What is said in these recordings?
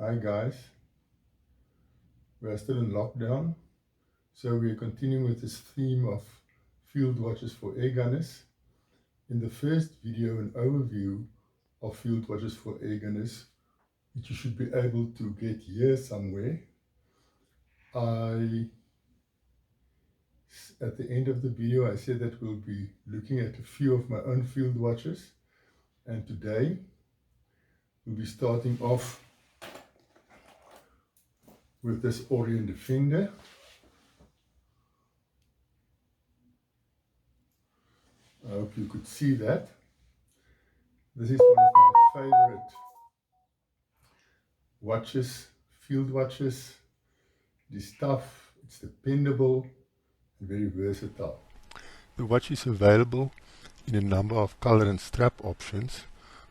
Hi guys, we are still in lockdown, so we are continuing with this theme of field watches for airgunners. In the first video, an overview of field watches for airgunners, which you should be able to get here somewhere. At the end of the video, I said that we'll be looking at a few of my own field watches, and today we'll be starting off with this Orient Defender. I hope you could see that. This is one of my favorite watches, field watches. This stuff, it's dependable and very versatile. The watch is available in a number of color and strap options,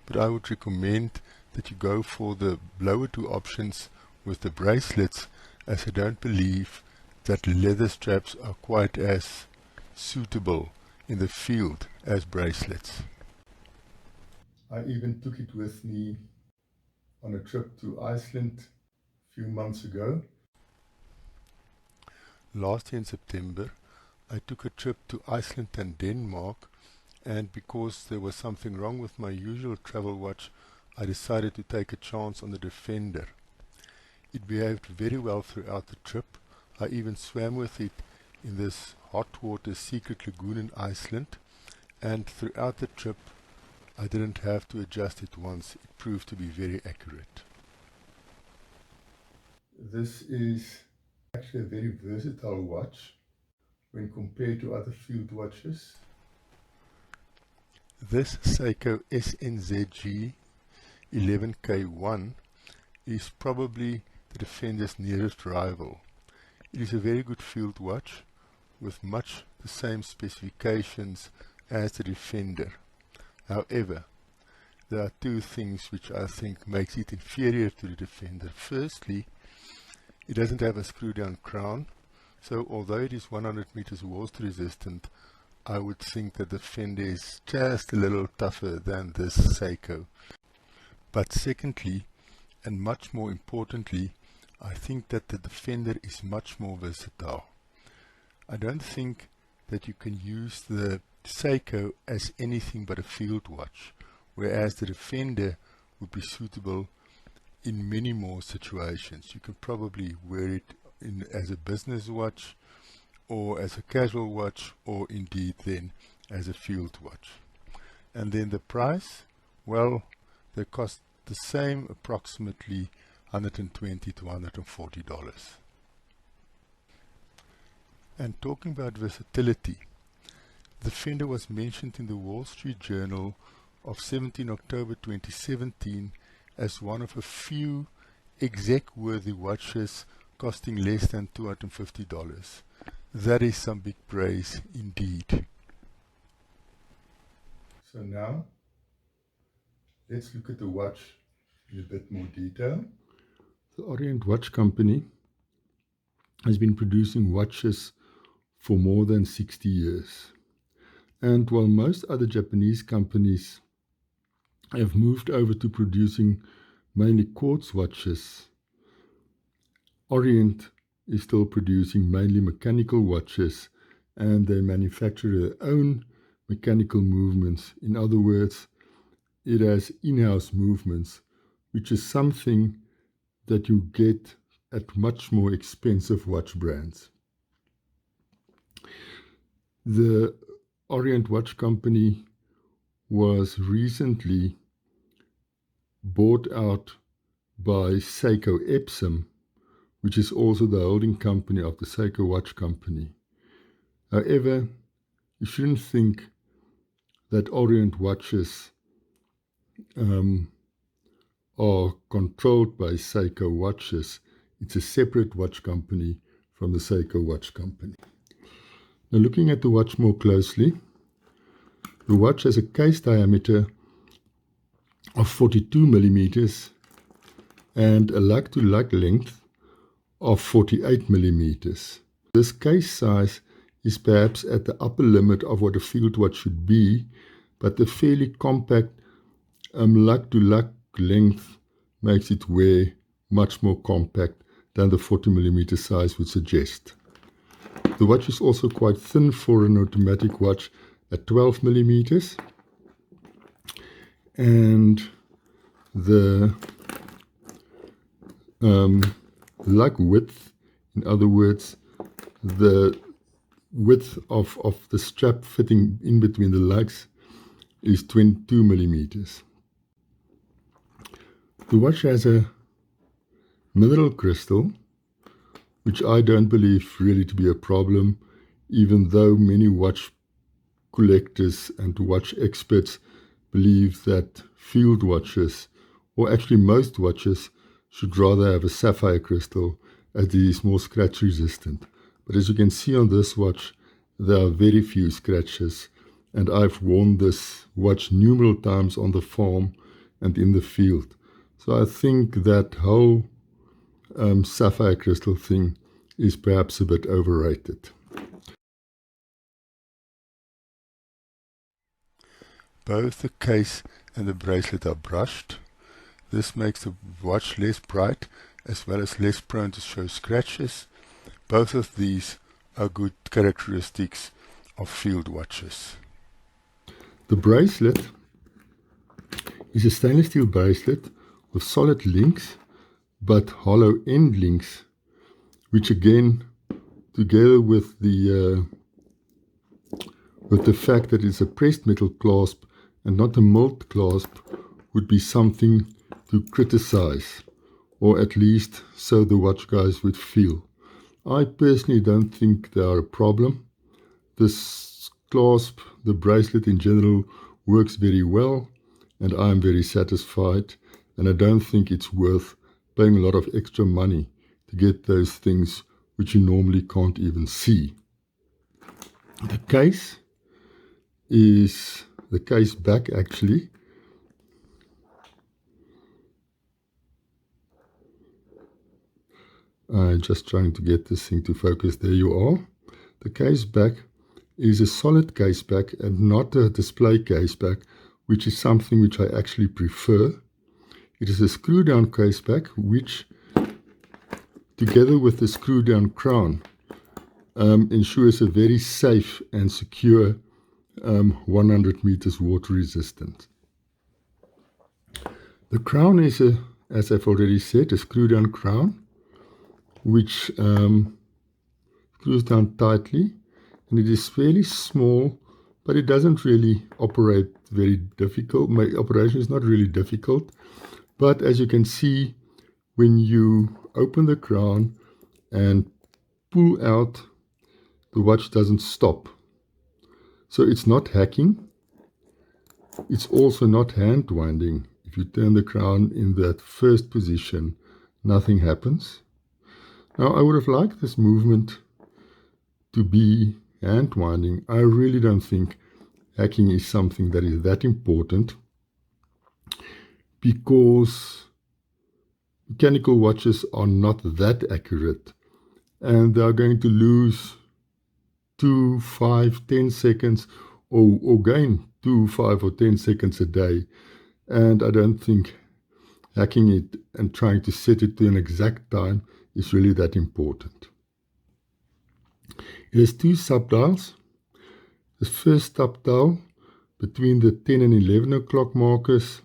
but I would recommend that you go for the lower two options with the bracelets, as I don't believe that leather straps are quite as suitable in the field as bracelets. I even took it with me on a trip to Iceland a few months ago. Last year in September, I took a trip to Iceland and Denmark, and because there was something wrong with my usual travel watch, I decided to take a chance on the Defender. It behaved very well throughout the trip. I even swam with it in this hot water secret lagoon in Iceland, and throughout the trip I didn't have to adjust it once. It proved to be very accurate. This is actually a very versatile watch when compared to other field watches. This Seiko SNZG 11K1 is probably the Defender's nearest rival. It is a very good field watch with much the same specifications as the Defender. However, there are two things which I think makes it inferior to the Defender. Firstly, it doesn't have a screw-down crown, so although it is 100 meters water resistant, I would think that the Defender is just a little tougher than this Seiko. But secondly, and much more importantly, I think that the Defender is much more versatile. I don't think that you can use the Seiko as anything but a field watch, whereas the Defender would be suitable in many more situations. You can probably wear it as a business watch, or as a casual watch, or indeed then as a field watch. And then the price, well, they cost the same, approximately $120 to $140. And talking about versatility, the Defender was mentioned in the Wall Street Journal of 17 October 2017 as one of a few exec-worthy watches costing less than $250. That is some big praise indeed. So now, let's look at the watch in a bit more detail. The Orient Watch Company has been producing watches for more than 60 years. And while most other Japanese companies have moved over to producing mainly quartz watches, Orient is still producing mainly mechanical watches, and they manufacture their own mechanical movements. In other words, it has in-house movements, which is something that you get at much more expensive watch brands. The Orient Watch Company was recently bought out by Seiko Epson, which is also the holding company of the Seiko Watch Company. However, you shouldn't think that Orient watches are controlled by Seiko watches. It's a separate watch company from the Seiko Watch Company. Now, looking at the watch more closely, the watch has a case diameter of 42 millimeters and a lug-to-lug length of 48 millimeters. This case size is perhaps at the upper limit of what a field watch should be, but the fairly compact lug-to-lug length makes it wear much more compact than the 40mm size would suggest. The watch is also quite thin for an automatic watch at 12mm, and the lug width, in other words, the width of the strap fitting in between the lugs, is 22mm. The watch has a mineral crystal, which I don't believe really to be a problem, even though many watch collectors and watch experts believe that field watches, or actually most watches, should rather have a sapphire crystal, as it is more scratch resistant. But as you can see on this watch, there are very few scratches, and I've worn this watch numerous times on the farm and in the field. So I think that whole sapphire crystal thing is perhaps a bit overrated. Both the case and the bracelet are brushed. This makes the watch less bright as well as less prone to show scratches. Both of these are good characteristics of field watches. The bracelet is a stainless steel bracelet with solid links but hollow end links, which again, together with the fact that it's a pressed metal clasp and not a milled clasp, would be something to criticize, or at least so the watch guys would feel. I personally don't think they are a problem. This clasp, the bracelet in general, works very well, and I'm very satisfied, and I don't think it's worth paying a lot of extra money to get those things which you normally can't even see. The case is the case back, actually. I'm just trying to get this thing to focus. There you are. The case back is a solid case back and not a display case back, which is something which I actually prefer. It is a screw down case back, which together with the screw down crown ensures a very safe and secure 100 meters water resistant. The crown is, as I've already said, a screw down crown, which screws down tightly, and it is fairly small, but it doesn't really operate very difficult. My operation is not really difficult, but as you can see, when you open the crown and pull out, the watch doesn't stop. So it's not hacking. It's also not hand winding. If you turn the crown in that first position, nothing happens. Now, I would have liked this movement to be hand winding. I really don't think hacking is something that is that important, because mechanical watches are not that accurate, and they are going to lose 2, 5, 10 seconds or gain 2, 5 or 10 seconds a day. And I don't think hacking it and trying to set it to an exact time is really that important. It has 2 subdials. The first subdial between the 10 and 11 o'clock markers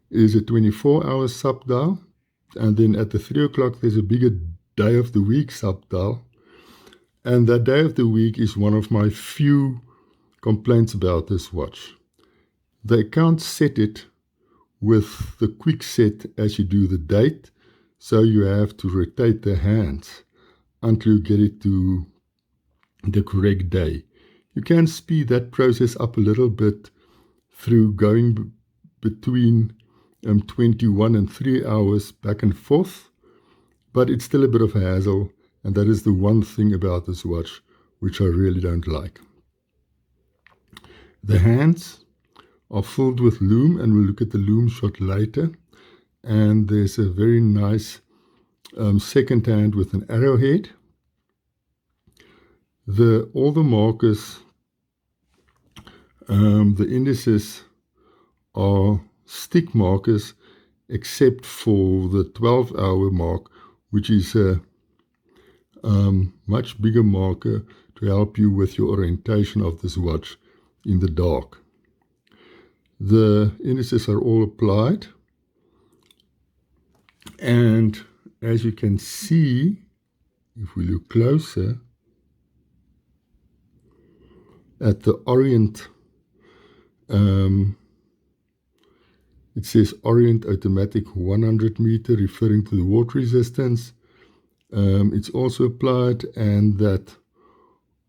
is a 24-hour subdial, and then at the 3 o'clock there's a bigger day of the week subdial, and that day of the week is one of my few complaints about this watch. They can't set it with the quick set as you do the date, so you have to rotate the hands until you get it to the correct day. You can speed that process up a little bit through going between 21 and 3 hours back and forth, but it's still a bit of a hassle, and that is the one thing about this watch which I really don't like. The hands are filled with lume, and we'll look at the lume shot later, and there's a very nice second hand with an arrowhead. All the markers, the indices are stick markers, except for the 12-hour mark, which is a much bigger marker to help you with your orientation of this watch in the dark. The indices are all applied, and as you can see, if we look closer at the Orient, it says Orient Automatic 100 meter, referring to the water resistance. It's also applied, and that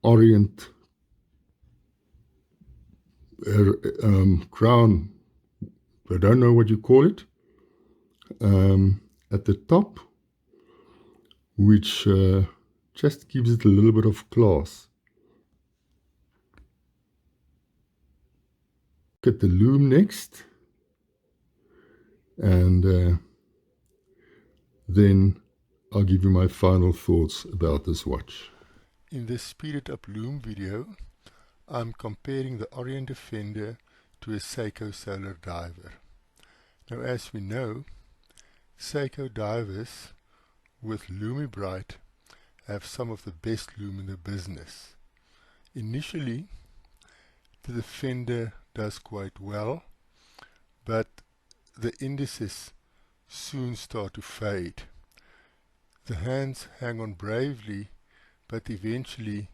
Orient crown, I don't know what you call it, at the top, which just gives it a little bit of class. Look at the loom next, and then I'll give you my final thoughts about this watch. In this speeded up loom video, I'm comparing the Orient Defender to a Seiko solar diver. Now, as we know, Seiko divers with Lumi Bright have some of the best loom in the business. Initially, the Defender does quite well, but the indices soon start to fade. The hands hang on bravely, but eventually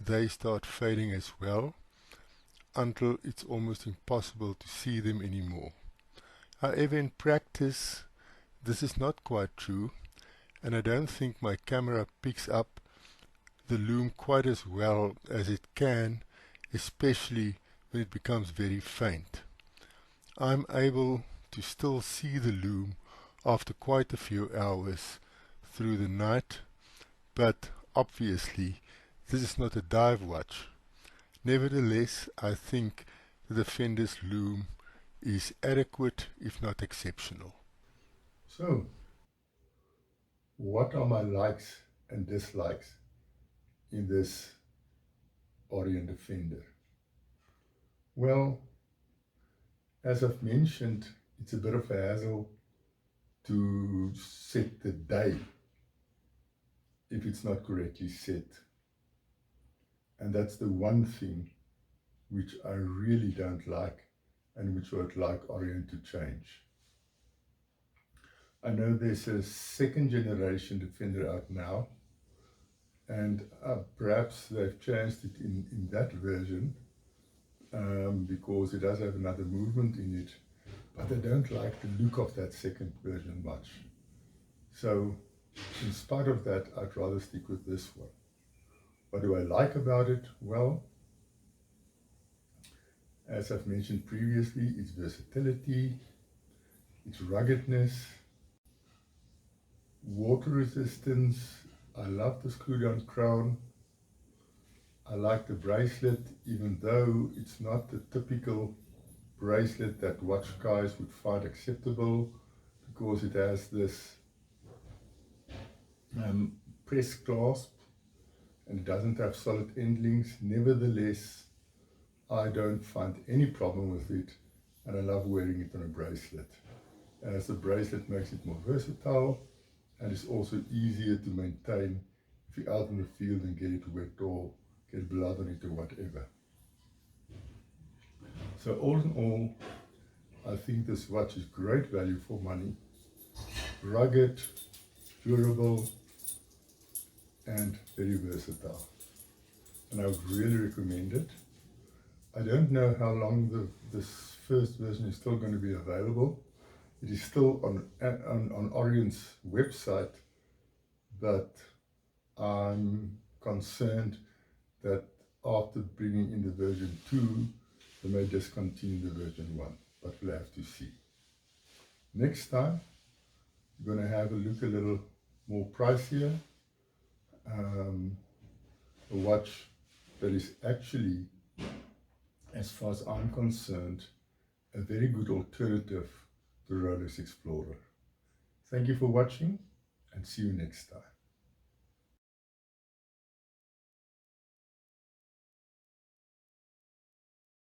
they start fading as well, until it's almost impossible to see them anymore. However, in practice, this is not quite true, and I don't think my camera picks up the loom quite as well as it can, especially when it becomes very faint. I'm able to still see the loom after quite a few hours through the night, but obviously this is not a dive watch. Nevertheless, I think the Defender's loom is adequate, if not exceptional. So, what are my likes and dislikes in this Orient Defender? Well, as I've mentioned, it's a bit of a hassle to set the day if it's not correctly set. And that's the one thing which I really don't like, and which I would like Orient to change. I know there's a second generation Defender out now, and perhaps they've changed it in that version because it does have another movement in it, but I don't like the look of that second version much. So in spite of that, I'd rather stick with this one. What do I like about it? Well, as I've mentioned previously, its versatility, its ruggedness, water resistance. I love the screw down crown. I like the bracelet, even though it's not the typical bracelet that watch guys would find acceptable, because it has this press clasp and it doesn't have solid end links. Nevertheless, I don't find any problem with it, and I love wearing it on a bracelet, as the bracelet makes it more versatile, and it's also easier to maintain if you're out in the field and get it wet or get blood on it or whatever. So all in all, I think this watch is great value for money, rugged, durable, and very versatile, and I would really recommend it. I don't know how long this first version is still going to be available. It is still on Orient's website, but I'm concerned that after bringing in the version 2, they may discontinue the version 1, but we'll have to see. Next time, we're going to have a look a little more pricier, a watch that is actually, as far as I'm concerned, a very good alternative to Rolex Explorer. Thank you for watching, and see you next time.